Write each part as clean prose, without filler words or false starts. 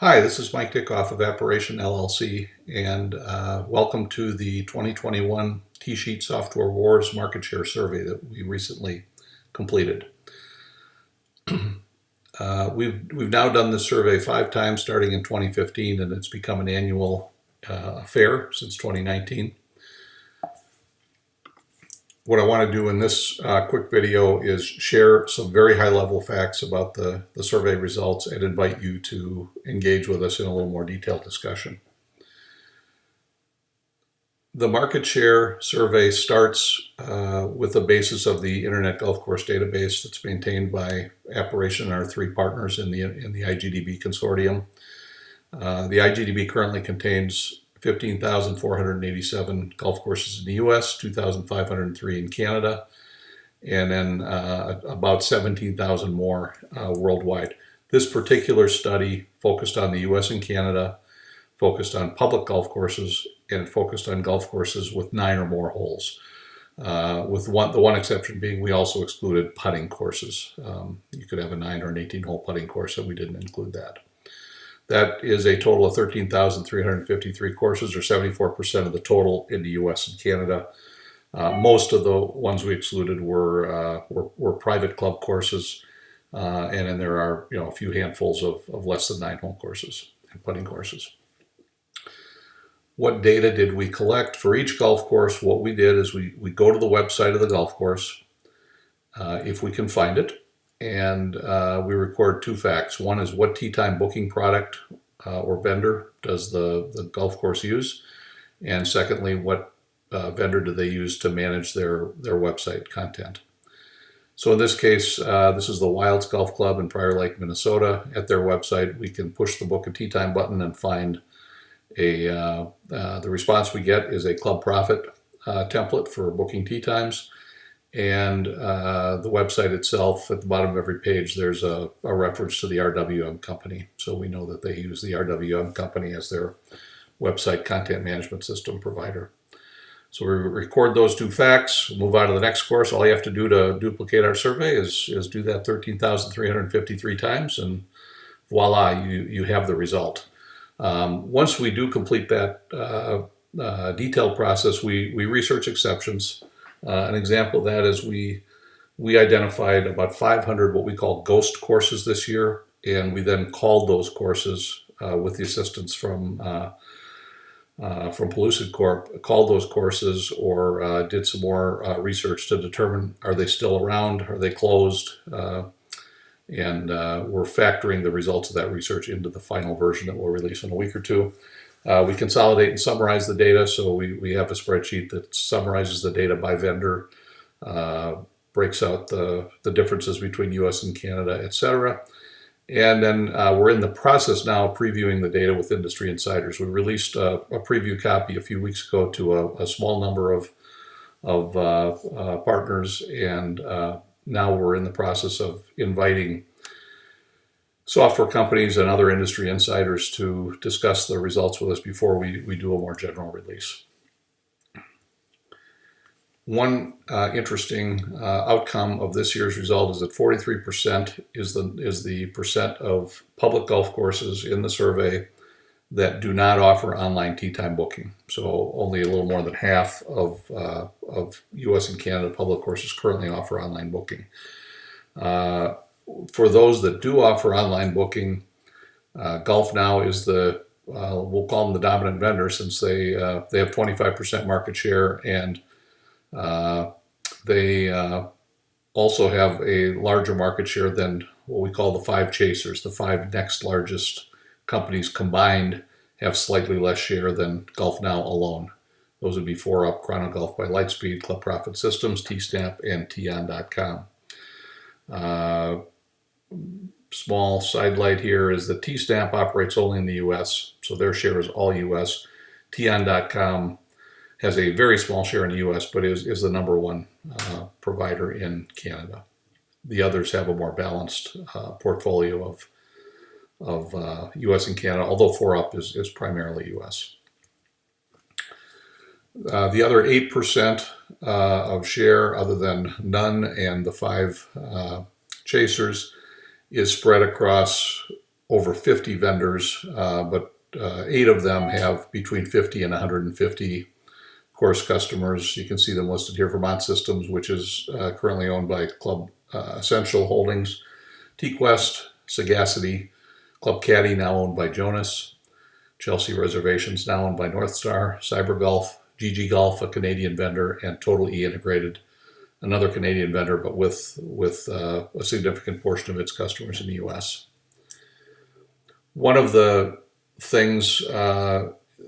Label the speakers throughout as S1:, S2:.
S1: Hi, this is Mike Dickoff of Apparition LLC, and welcome to the 2021 T-Sheet Software Wars Market Share Survey that we recently completed. We've now done this survey 5 times starting in 2015, and it's become an annual affair since 2019. What I want to do in this quick video is share some very high-level facts about the survey results and invite you to engage with us in a little more detailed discussion. The market share survey starts with the basis of the Internet Golf Course database that's maintained by Apparition and our 3 partners in the IGDB consortium. The IGDB currently contains 15,487 golf courses in the US, 2,503 in Canada, and then about 17,000 more worldwide. This particular study focused on the US and Canada, focused on public golf courses, and focused on golf courses with 9 or more holes. With the one exception being we also excluded putting courses. You could have a 9 or an 18-hole putting course, and we didn't include that. That is a total of 13,353 courses, or 74% of the total in the U.S. and Canada. Most of the ones we excluded were private club courses, and then there are a few handfuls of less than 9-hole courses and putting courses. What data did we collect for each golf course? What we did is we go to the website of the golf course, if we can find it. And we record 2 facts. One is what tee time booking product or vendor does the golf course use? And secondly, what vendor do they use to manage their website content? So in this case, this is the Wilds Golf Club in Prior Lake, Minnesota. At their website, we can push the book a tee time button and find the response we get is a Club Profit template for booking tee times. And the website itself, at the bottom of every page, there's a reference to the RWM company. So we know that they use the RWM company as their website content management system provider. So we record those 2 facts, move on to the next course. All you have to do to duplicate our survey is do that 13,353 times, and voila, you have the result. Once we do complete that detailed process, we research exceptions. An example of that is we identified about 500 what we call ghost courses this year, and we then called those courses with the assistance from Pellucid Corp, called those courses or did some more research to determine, are they still around, are they closed, and we're factoring the results of that research into the final version that we'll release in a week or 2. We consolidate and summarize the data, so we have a spreadsheet that summarizes the data by vendor, breaks out the differences between US and Canada, etc. And then we're in the process now of previewing the data with industry insiders. We released a preview copy a few weeks ago to a small number of partners, and now we're in the process of inviting software companies and other industry insiders to discuss the results with us before we do a more general release. One interesting outcome of this year's result is that 43% is the percent of public golf courses in the survey that do not offer online tee time booking. So only a little more than half of US and Canada public courses currently offer online booking. For those that do offer online booking, GolfNow is we'll call them the dominant vendor, since they have 25% market share, and they also have a larger market share than what we call the 5 chasers. The 5 next largest companies combined have slightly less share than GolfNow alone. Those would be 4Up, Chronogolf by Lightspeed, Club Profit Systems, T-Stamp, and Tion.com. Small sidelight here is that T-Stamp operates only in the US, so their share is all US. Tion.com has a very small share in the US, but is the number 1 provider in Canada. The others have a more balanced portfolio of US and Canada, although 4Up is primarily US. The other 8% of share, other than none and the 5 chasers, is spread across over 50 vendors, but 8 of them have between 50 and 150 course customers. You can see them listed here: Vermont Systems, which is currently owned by Club Essential Holdings; TQuest, Sagacity; Club Caddy, now owned by Jonas; Chelsea Reservations, now owned by North Star; CyberGolf; GG Golf, a Canadian vendor; and Total E Integrated, another Canadian vendor, but with a significant portion of its customers in the U.S. One of the things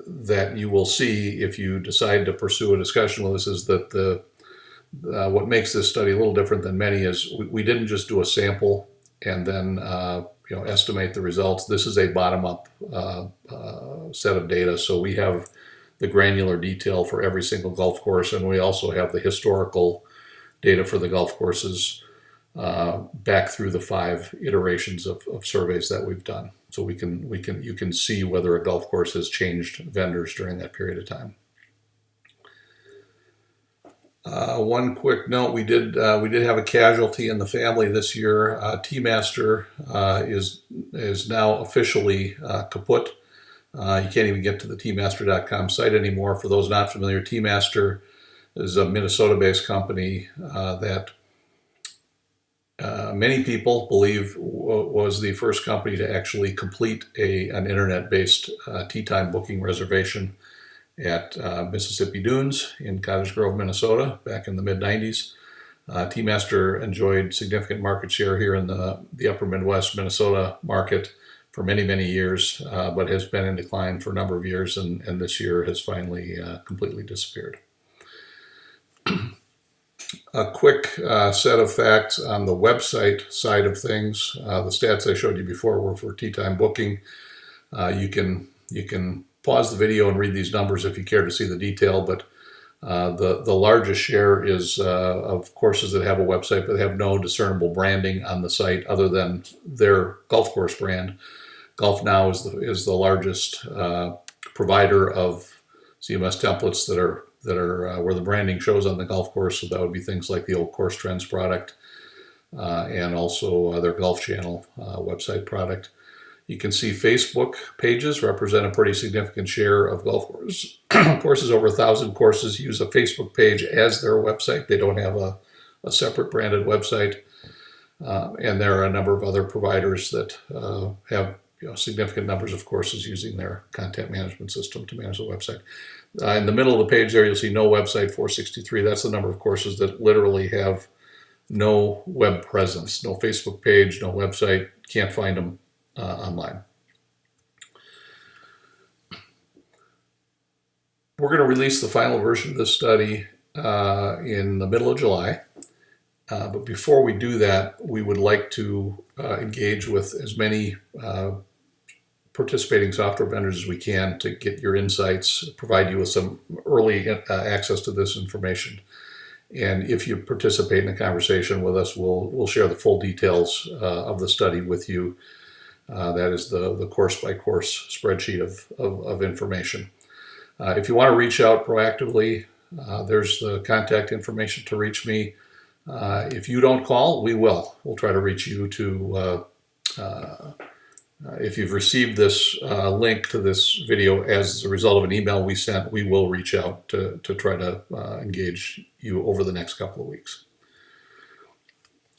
S1: that you will see if you decide to pursue a discussion with us is that what makes this study a little different than many is we didn't just do a sample and then estimate the results. This is a bottom-up set of data, so we have the granular detail for every single golf course, and we also have the historical data for the golf courses back through the 5 iterations of surveys that we've done. So you can see whether a golf course has changed vendors during that period of time. One quick note: we did have a casualty in the family this year. T-Master is now officially kaput. You can't even get to the tmaster.com site anymore. For those not familiar, T-Master is a Minnesota-based company that many people believe was the first company to actually complete an internet-based tee time booking reservation at Mississippi Dunes in Cottage Grove, Minnesota, back in the mid-90s. T-Master enjoyed significant market share here in the upper Midwest Minnesota market for many, many years, but has been in decline for a number of years, and this year has finally completely disappeared. A quick set of facts on the website side of things. The stats I showed you before were for tee time booking. You can pause the video and read these numbers if you care to see the detail, but the largest share is of courses that have a website but have no discernible branding on the site other than their golf course brand. GolfNow is the largest provider of CMS templates that are where the branding shows on the golf course. So that would be things like the old Course Trends product and also their Golf Channel website product. You can see Facebook pages represent a pretty significant share of golf courses. Courses over 1,000 courses use a Facebook page as their website. They don't have a separate branded website. And there are a number of other providers that have significant numbers of courses using their content management system to manage the website. In the middle of the page there, you'll see no website 463. That's the number of courses that literally have no web presence, no Facebook page, no website. Can't find them online. We're going to release the final version of this study in the middle of July. But before we do that, we would like to engage with as many participating software vendors as we can to get your insights, provide you with some early access to this information. And if you participate in a conversation with us, we'll share the full details of the study with you. That is the course-by-course spreadsheet of information. If you want to reach out proactively, there's the contact information to reach me. If you don't call, we will. We'll try to reach you to, if you've received this link to this video as a result of an email we sent, we will reach out to try to engage you over the next couple of weeks.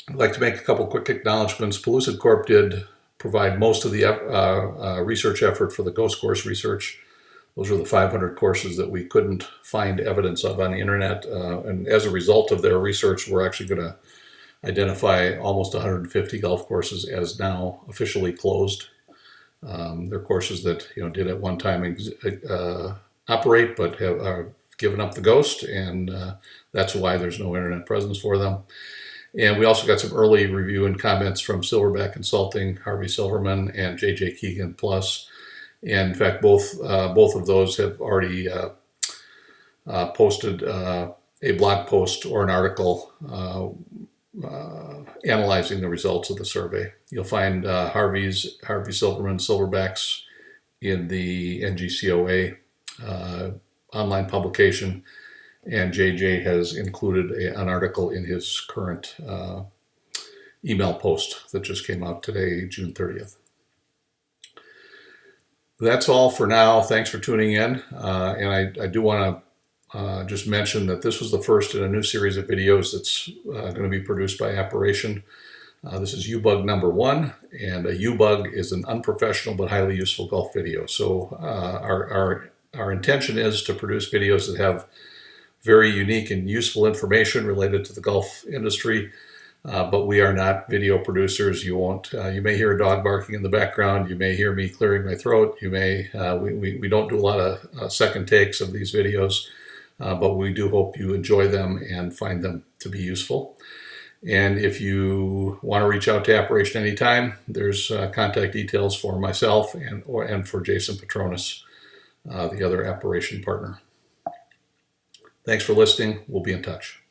S1: I'd like to make a couple quick acknowledgments. Pellucid Corp did provide most of the research effort for the Ghost Course research. Those are the 500 courses that we couldn't find evidence of on the internet. And as a result of their research, we're actually going to identify almost 150 golf courses as now officially closed. They're courses that did at one time operate, but have given up the ghost, and that's why there's no internet presence for them. And we also got some early review and comments from Silverback Consulting, Harvey Silverman, and JJ Keegan Plus. And in fact, both of those have already posted a blog post or an article analyzing the results of the survey. You'll find Harvey Silverman Silverbacks in the NGCOA online publication, and JJ has included an article in his current email post that just came out today, June 30th. That's all for now. Thanks for tuning in. And I do want to just mention that this was the first in a new series of videos that's going to be produced by Apparition. This is UBhUGv number 1, and a UBhUGv is an unprofessional but highly useful golf video. So our intention is to produce videos that have very unique and useful information related to the golf industry. But we are not video producers. You may hear a dog barking in the background. You may hear me clearing my throat. We don't do a lot of second takes of these videos, but we do hope you enjoy them and find them to be useful. And if you want to reach out to Apparition anytime, there's contact details for myself and for Jason Petronas, the other Apparition partner. Thanks for listening. We'll be in touch.